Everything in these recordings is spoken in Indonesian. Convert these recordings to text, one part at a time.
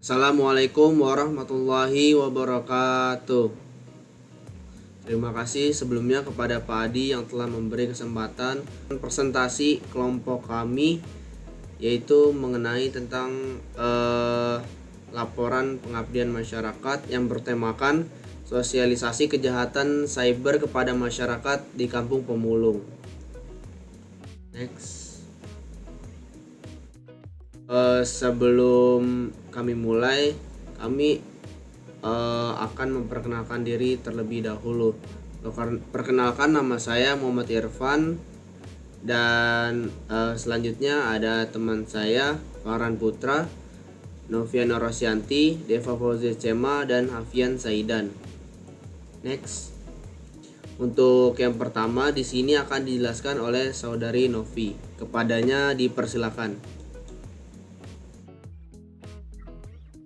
Assalamualaikum warahmatullahi wabarakatuh. Terima kasih sebelumnya kepada Pak Adi yang telah memberi kesempatan presentasi kelompok kami, yaitu mengenai tentang laporan pengabdian masyarakat yang bertemakan sosialisasi kejahatan cyber kepada masyarakat di Kampung Pemulung. Next. Sebelum kami mulai, kami akan memperkenalkan diri terlebih dahulu. Perkenalkan, nama saya Muhammad Irfan, dan selanjutnya ada teman saya Farhan Putra, Noviana Rosyanti, Deva Fauzia Cema, dan Hafian Saidan. Next. Untuk yang pertama di sini akan dijelaskan oleh saudari Novi. Kepadanya dipersilakan.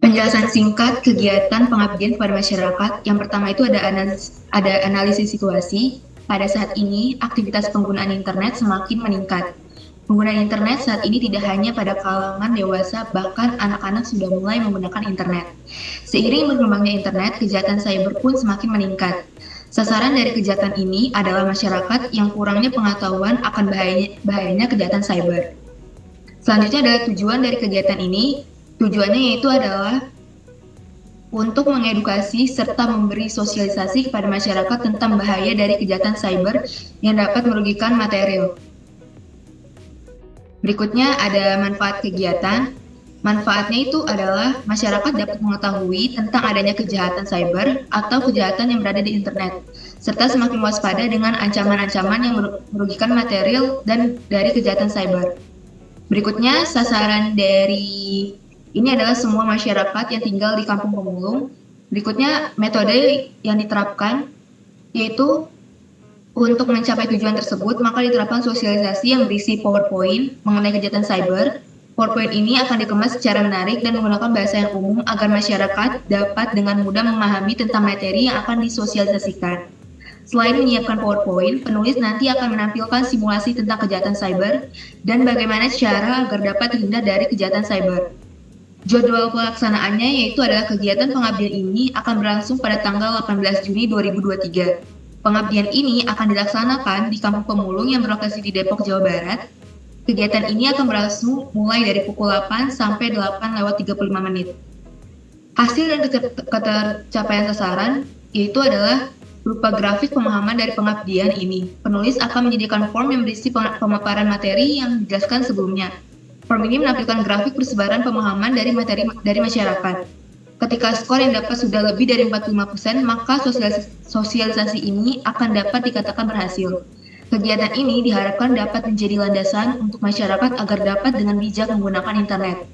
Penjelasan singkat kegiatan pengabdian kepada masyarakat. Yang pertama itu ada analisis situasi. Pada saat ini, aktivitas penggunaan internet semakin meningkat. Penggunaan internet saat ini tidak hanya pada kalangan dewasa, bahkan anak-anak sudah mulai menggunakan internet. Seiring berkembangnya internet, kejahatan cyber pun semakin meningkat. Sasaran dari kejahatan ini adalah masyarakat yang kurangnya pengetahuan akan bahayanya kejahatan cyber. Selanjutnya adalah tujuan dari kegiatan ini. Tujuannya yaitu adalah untuk mengedukasi serta memberi sosialisasi kepada masyarakat tentang bahaya dari kejahatan cyber yang dapat merugikan material. Berikutnya ada manfaat kegiatan. Manfaatnya itu adalah masyarakat dapat mengetahui tentang adanya kejahatan cyber atau kejahatan yang berada di internet, serta semakin waspada dengan ancaman-ancaman yang merugikan material dan dari kejahatan cyber. Berikutnya, sasaran dari ini adalah semua masyarakat yang tinggal di Kampung Pemulung. Berikutnya, metode yang diterapkan yaitu untuk mencapai tujuan tersebut, maka diterapkan sosialisasi yang berisi PowerPoint mengenai kejahatan cyber. PowerPoint ini akan dikemas secara menarik dan menggunakan bahasa yang umum agar masyarakat dapat dengan mudah memahami tentang materi yang akan disosialisasikan. Selain menyiapkan PowerPoint, penulis nanti akan menampilkan simulasi tentang kejahatan cyber dan bagaimana cara agar dapat terhindar dari kejahatan cyber. Jadwal pelaksanaannya yaitu adalah kegiatan pengabdian ini akan berlangsung pada tanggal 18 Juni 2023. Pengabdian ini akan dilaksanakan di Kampung Pemulung yang berlokasi di Depok, Jawa Barat. Kegiatan ini akan berlangsung mulai dari pukul 8 sampai 8:35 menit. Hasil dan ketercapaian sasaran yaitu adalah berupa grafik pemahaman dari pengabdian ini. Penulis akan menyediakan form yang berisi pemaparan materi yang dijelaskan sebelumnya. Form ini menampilkan grafik persebaran pemahaman dari materi dari masyarakat. Ketika skor yang dapat sudah lebih dari 45%, maka sosialisasi ini akan dapat dikatakan berhasil. Kegiatan ini diharapkan dapat menjadi landasan untuk masyarakat agar dapat dengan bijak menggunakan internet.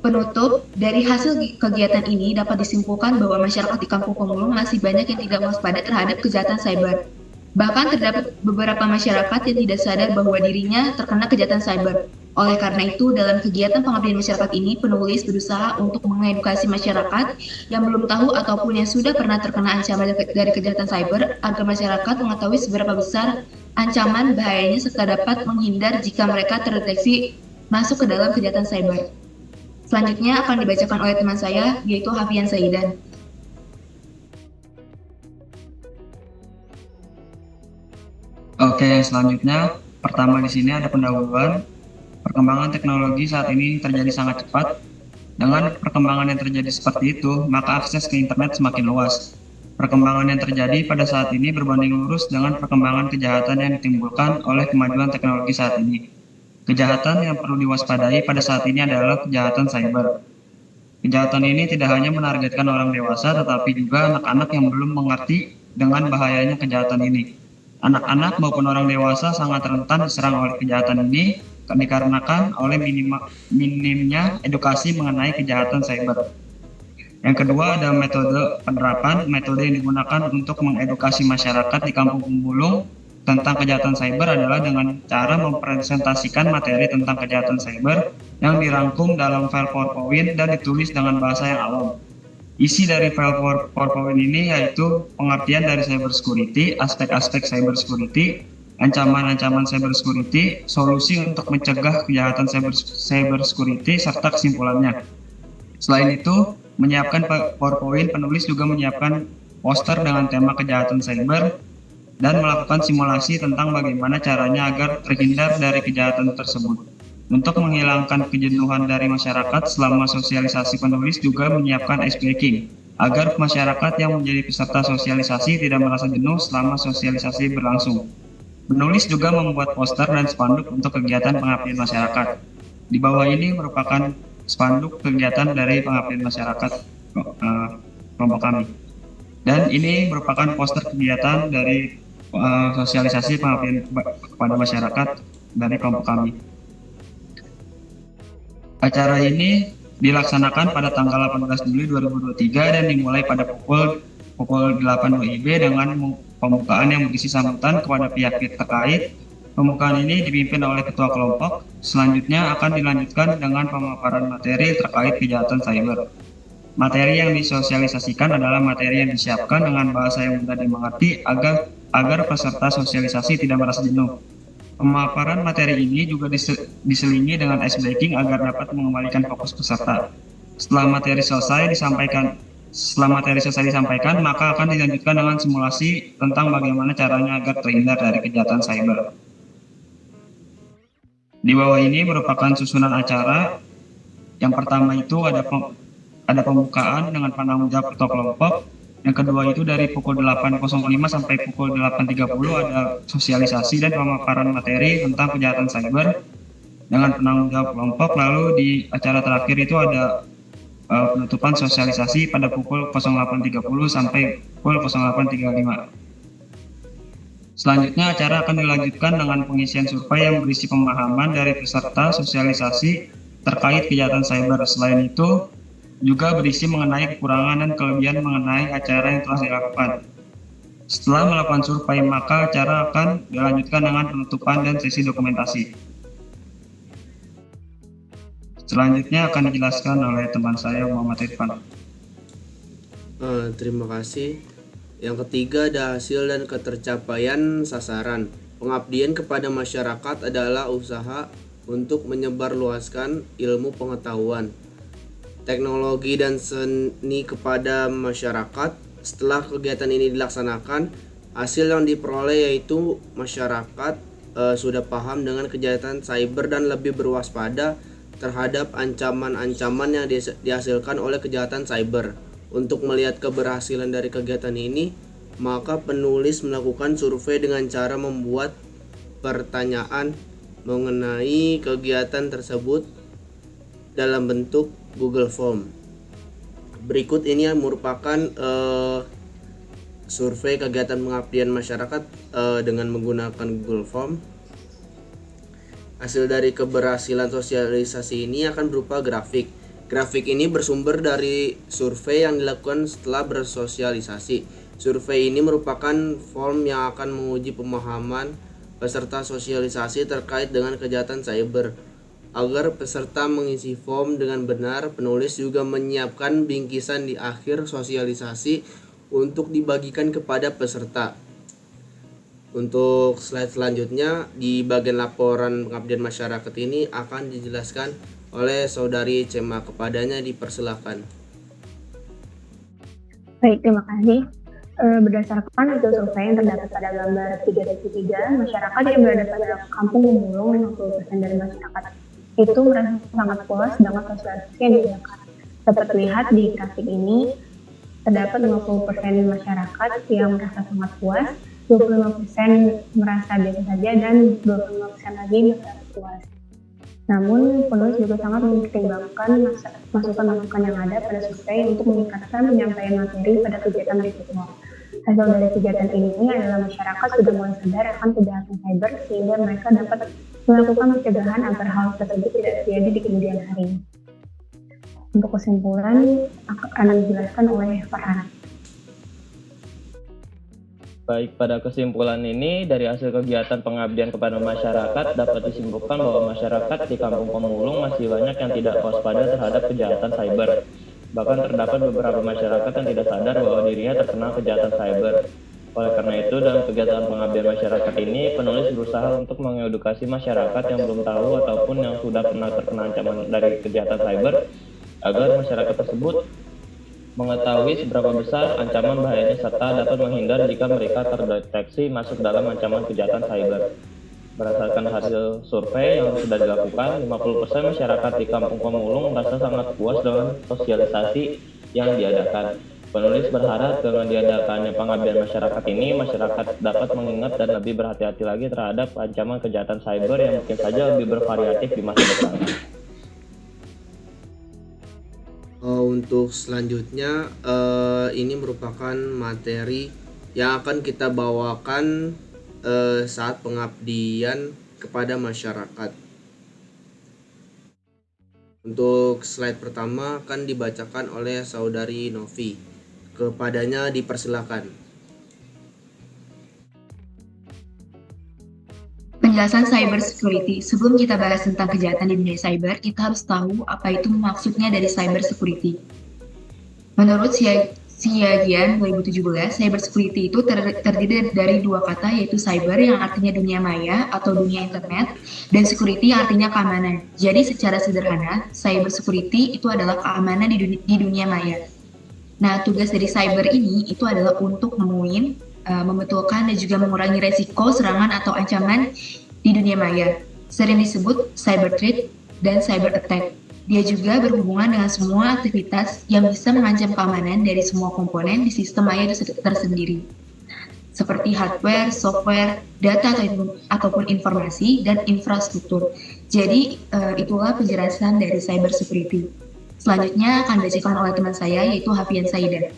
Penutup, dari hasil kegiatan ini dapat disimpulkan bahwa masyarakat di Kampung Pemulung masih banyak yang tidak waspada terhadap kejahatan cyber. Bahkan terdapat beberapa masyarakat yang tidak sadar bahwa dirinya terkena kejahatan cyber. Oleh karena itu, dalam kegiatan pengabdian masyarakat ini, penulis berusaha untuk mengedukasi masyarakat yang belum tahu ataupun yang sudah pernah terkena ancaman dari kejahatan cyber agar masyarakat mengetahui seberapa besar ancaman bahayanya serta dapat menghindar jika mereka terdeteksi masuk ke dalam kejahatan cyber. Selanjutnya akan dibacakan oleh teman saya, yaitu Hafian Saidan. Oke, selanjutnya pertama di sini ada pendahuluan. Perkembangan teknologi saat ini terjadi sangat cepat. Dengan perkembangan yang terjadi seperti itu, maka akses ke internet semakin luas. Perkembangan yang terjadi pada saat ini berbanding lurus dengan perkembangan kejahatan yang ditimbulkan oleh kemajuan teknologi saat ini. Kejahatan yang perlu diwaspadai pada saat ini adalah kejahatan cyber. Kejahatan ini tidak hanya menargetkan orang dewasa, tetapi juga anak-anak yang belum mengerti dengan bahayanya kejahatan ini. Anak-anak maupun orang dewasa sangat rentan diserang oleh kejahatan ini dikarenakan oleh minimnya edukasi mengenai kejahatan cyber. Yang kedua ada metode penerapan. Metode yang digunakan untuk mengedukasi masyarakat di Kampung Pemulung tentang kejahatan cyber adalah dengan cara mempresentasikan materi tentang kejahatan cyber yang dirangkum dalam file PowerPoint dan ditulis dengan bahasa yang awam. Isi dari file PowerPoint ini yaitu pengertian dari cyber security, aspek-aspek cyber security, ancaman-ancaman cyber security, solusi untuk mencegah kejahatan cyber security, serta kesimpulannya. Selain itu, menyiapkan PowerPoint, penulis juga menyiapkan poster dengan tema kejahatan cyber dan melakukan simulasi tentang bagaimana caranya agar terhindar dari kejahatan tersebut. Untuk menghilangkan kejenuhan dari masyarakat selama sosialisasi, penulis juga menyiapkan ice breaking agar masyarakat yang menjadi peserta sosialisasi tidak merasa jenuh selama sosialisasi berlangsung. Penulis juga membuat poster dan spanduk untuk kegiatan pengabdian masyarakat. Di bawah ini merupakan spanduk kegiatan dari pengabdian masyarakat kelompok kami. Dan ini merupakan poster kegiatan dari sosialisasi pengabdian kepada masyarakat dari kelompok kami. Acara ini dilaksanakan pada tanggal 18 Juli 2023 dan dimulai pada pukul 8 WIB dengan pembukaan yang berisi sambutan kepada pihak terkait. Pembukaan ini dipimpin oleh ketua kelompok. Selanjutnya akan dilanjutkan dengan pemaparan materi terkait kejahatan cyber. Materi yang disosialisasikan adalah materi yang disiapkan dengan bahasa yang mudah dimengerti agar peserta sosialisasi tidak merasa jenuh. Pemaparan materi ini juga diselingi dengan ice breaking agar dapat mengembalikan fokus peserta. Setelah materi selesai disampaikan, maka akan dilanjutkan dengan simulasi tentang bagaimana caranya agar terhindar dari kejahatan cyber. Di bawah ini merupakan susunan acara. Yang pertama itu ada pembukaan dengan penanggung jawab ketua kelompok. Yang kedua itu dari pukul 8.05 sampai pukul 8.30 ada sosialisasi dan pemaparan materi tentang kejahatan cyber dengan penanggung jawab kelompok. Lalu di acara terakhir itu ada penutupan sosialisasi pada pukul 08.30 sampai pukul 08.35. Selanjutnya acara akan dilanjutkan dengan pengisian survei yang berisi pemahaman dari peserta sosialisasi terkait kejahatan cyber. Selain itu juga berisi mengenai kekurangan dan kelebihan mengenai acara yang telah dilakukan. Setelah melakukan survei, maka acara akan dilanjutkan dengan penutupan dan sesi dokumentasi. Selanjutnya akan dijelaskan oleh teman saya, Muhammad Irfan. Terima kasih. Yang ketiga ada hasil dan ketercapaian sasaran. Pengabdian kepada masyarakat adalah usaha untuk menyebarluaskan ilmu pengetahuan, teknologi dan seni kepada masyarakat. Setelah kegiatan ini dilaksanakan, hasil yang diperoleh yaitu masyarakat sudah paham dengan kejahatan cyber dan lebih berwaspada terhadap ancaman-ancaman yang dihasilkan oleh kejahatan cyber. Untuk melihat keberhasilan dari kegiatan ini, maka penulis melakukan survei dengan cara membuat pertanyaan mengenai kegiatan tersebut dalam bentuk Google Form. Berikut ini merupakan survei kegiatan pengabdian masyarakat dengan menggunakan Google Form. Hasil dari keberhasilan sosialisasi ini akan berupa grafik. Grafik ini bersumber dari survei yang dilakukan setelah bersosialisasi. Survei ini merupakan form yang akan menguji pemahaman peserta sosialisasi terkait dengan kejahatan cyber. Agar peserta mengisi form dengan benar, penulis juga menyiapkan bingkisan di akhir sosialisasi untuk dibagikan kepada peserta. Untuk slide selanjutnya, di bagian laporan pengabdian masyarakat ini akan dijelaskan oleh Saudari Cema. Kepadanya dipersilakan. Baik, terima kasih. Berdasarkan hasil survei yang terdapat pada gambar 3.3, masyarakat yang berada pada kampung Pemulung 50% dari masyarakat itu merasa sangat puas dengan sosialisasi yang dilakukan. Dapat terlihat di grafik ini, terdapat 50% masyarakat yang merasa sangat puas, 25% merasa biasa saja, dan 25% lagi merasa puas. Namun, penulis juga sangat mempertimbangkan masukan-masukan yang ada pada survei untuk meningkatkan penyampaian materi pada kegiatan berikutnya. Hasil dari kegiatan ini adalah masyarakat sudah mulai sadar akan kejahatan cyber sehingga mereka dapat melakukan pencegahan agar hal tersebut tidak terjadi di kemudian hari. Untuk kesimpulan akan dijelaskan oleh Farhan. Baik, pada kesimpulan ini dari hasil kegiatan pengabdian kepada masyarakat dapat disimpulkan bahwa masyarakat di Kampung Pemulung masih banyak yang tidak waspada terhadap kejahatan cyber. Bahkan terdapat beberapa masyarakat yang tidak sadar bahwa dirinya terkena kejahatan cyber. Oleh karena itu, dalam kegiatan pengabdian masyarakat ini, penulis berusaha untuk mengedukasi masyarakat yang belum tahu ataupun yang sudah pernah terkena ancaman dari kejahatan cyber agar masyarakat tersebut mengetahui seberapa besar ancaman bahayanya serta dapat menghindar jika mereka terdeteksi masuk dalam ancaman kejahatan cyber. Berdasarkan hasil survei yang sudah dilakukan, 50% masyarakat di Kampung Pemulung merasa sangat puas dengan sosialisasi yang diadakan. Penulis berharap dengan diadakannya pengabdian masyarakat ini, masyarakat dapat mengingat dan lebih berhati-hati lagi terhadap ancaman kejahatan cyber yang mungkin saja lebih bervariatif di masa depan. Untuk selanjutnya, ini merupakan materi yang akan kita bawakan saat pengabdian kepada masyarakat. Untuk slide pertama akan dibacakan oleh Saudari Novi. Kepadanya dipersilakan. Penjelasan cyber security. Sebelum kita bahas tentang kejahatan di dunia cyber, kita harus tahu apa itu maksudnya dari cyber security. Menurut Siagian 2017, cyber security itu terdiri dari dua kata, yaitu cyber yang artinya dunia maya atau dunia internet, dan security yang artinya keamanan. Jadi secara sederhana, cyber security itu adalah keamanan di dunia maya. Nah, tugas dari cyber ini itu adalah untuk nemuin, membetulkan, dan juga mengurangi resiko serangan atau ancaman di dunia maya. Sering disebut cyber threat dan cyber attack. Dia juga berhubungan dengan semua aktivitas yang bisa mengancam keamanan dari semua komponen di sistem maya itu tersendiri, seperti hardware, software, data ataupun informasi, dan infrastruktur. Jadi, itulah penjelasan dari cyber security. Selanjutnya akan dibacakan oleh teman saya, yaitu Hafian Saida.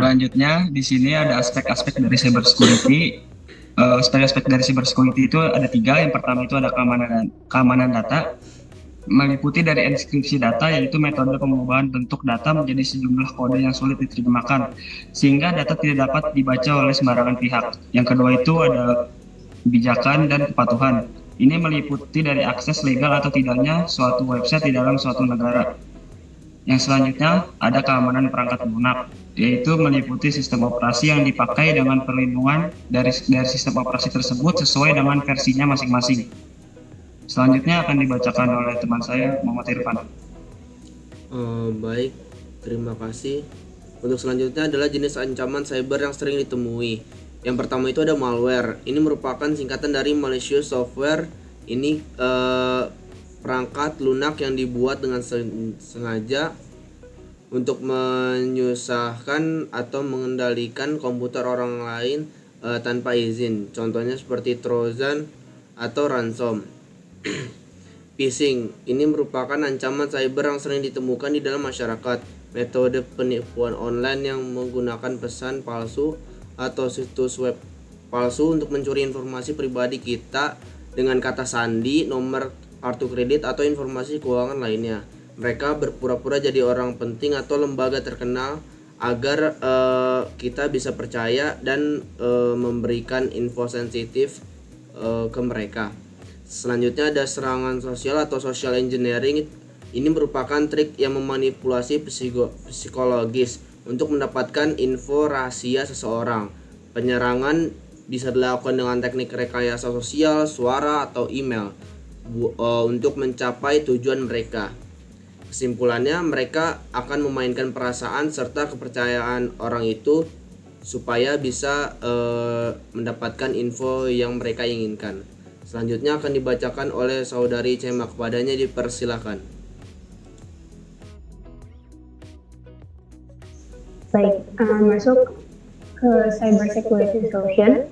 Selanjutnya, di sini ada aspek-aspek dari cyber security. Aspek-aspek dari cyber security itu ada 3. Yang pertama itu ada keamanan data, meliputi dari enskripsi data, yaitu metode pengubahan bentuk data menjadi sejumlah kode yang sulit diterjemahkan, sehingga data tidak dapat dibaca oleh sembarangan pihak. Yang kedua itu ada kebijakan dan kepatuhan. Ini meliputi dari akses legal atau tidaknya suatu website di dalam suatu negara. Yang selanjutnya ada keamanan perangkat lunak, yaitu meliputi sistem operasi yang dipakai dengan perlindungan dari sistem operasi tersebut sesuai dengan versinya masing-masing. Selanjutnya akan dibacakan oleh teman saya, Muhammad Irfan. Baik, terima kasih. Untuk selanjutnya adalah jenis ancaman cyber yang sering ditemui. Yang pertama itu ada malware. Ini merupakan singkatan dari malicious software. Ini perangkat lunak yang dibuat dengan sengaja untuk menyusahkan atau mengendalikan komputer orang lain tanpa izin. Contohnya seperti Trojan atau ransom. Phishing ini merupakan ancaman cyber yang sering ditemukan di dalam masyarakat. Metode penipuan online yang menggunakan pesan palsu atau situs web palsu untuk mencuri informasi pribadi kita dengan kata sandi, nomor kartu kredit, atau informasi keuangan lainnya. Mereka berpura-pura jadi orang penting atau lembaga terkenal agar kita bisa percaya dan memberikan info sensitif ke mereka. Selanjutnya ada serangan sosial atau social engineering. Ini merupakan trik yang memanipulasi psikologis untuk mendapatkan info rahasia seseorang. Penyerangan bisa dilakukan dengan teknik rekayasa sosial, suara, atau email untuk mencapai tujuan mereka. Kesimpulannya, mereka akan memainkan perasaan serta kepercayaan orang itu supaya bisa mendapatkan info yang mereka inginkan. Selanjutnya akan dibacakan oleh Saudari Cema. Kepadanya dipersilakan. Baik, masuk ke cyber security solution.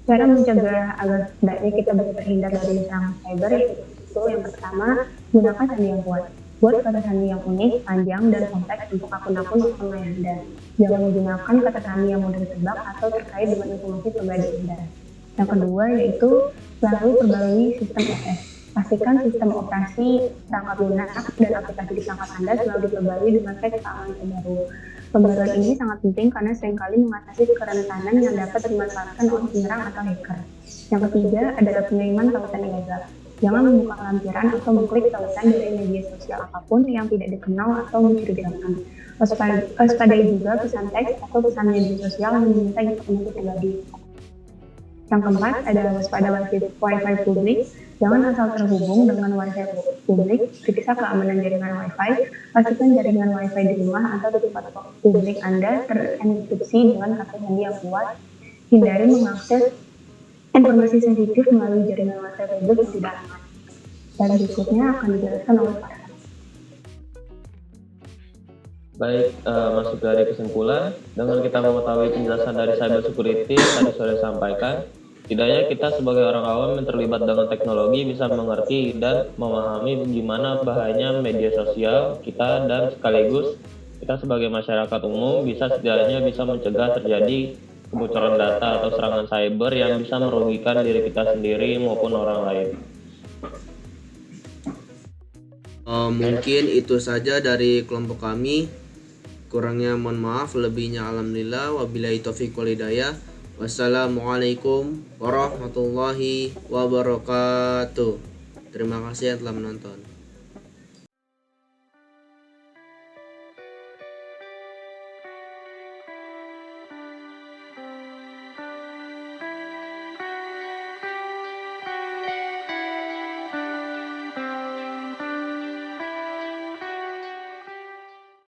Cara mencegah agar setidaknya kita bisa terhindar dari serangan cyber itu yang pertama, gunakan sandi yang kuat. Buat kata sandi yang unik, panjang, dan kompleks untuk akun-akun online Anda. Jangan menggunakan kata sandi yang mudah ditebak atau terkait dengan informasi pribadi Anda. Yang kedua yaitu selalu perbarui sistem OS. Pastikan sistem operasi perangkat lunak dan aplikasi di perangkat Anda selalu diperbarui dengan patch keamanan terbaru. Pembaruan ini sangat penting karena seringkali mengatasi kerentanan yang dapat dimanfaatkan oleh penyerang atau hacker. Yang ketiga adalah pengiriman tautan ilegal. Jangan membuka lampiran atau mengklik tautan dari media sosial apapun yang tidak dikenal atau mencurigakan. Waspadai juga pesan teks atau pesan media sosial yang meminta informasi pribadi. Yang keempat adalah waspada Wi-Fi publik. Jangan asal terhubung dengan Wi-Fi publik, periksa keamanan jaringan Wi-Fi, pastikan jaringan Wi-Fi di rumah atau di tempat publik Anda terenkripsi dengan kata sandi yang kuat. Hindari mengakses informasi sensitif melalui jaringan Wi-Fi publik yang tidak aman. Dan berikutnya akan dijelaskan oleh Pak. Baik, masuk dari kesimpulan, dengan kita mengetahui penjelasan dari cyber security tadi sudah disampaikan, setidaknya kita sebagai orang awam yang terlibat dengan teknologi bisa mengerti dan memahami gimana bahayanya media sosial kita, dan sekaligus kita sebagai masyarakat umum setidaknya bisa mencegah terjadi kebocoran data atau serangan cyber yang bisa merugikan diri kita sendiri maupun orang lain. Mungkin itu saja dari kelompok kami. Kurangnya mohon maaf, lebihnya alhamdulillah. Wabillahi taufiq wal hidayah. Wassalamualaikum warahmatullahi wabarakatuh. Terima kasih yang telah menonton.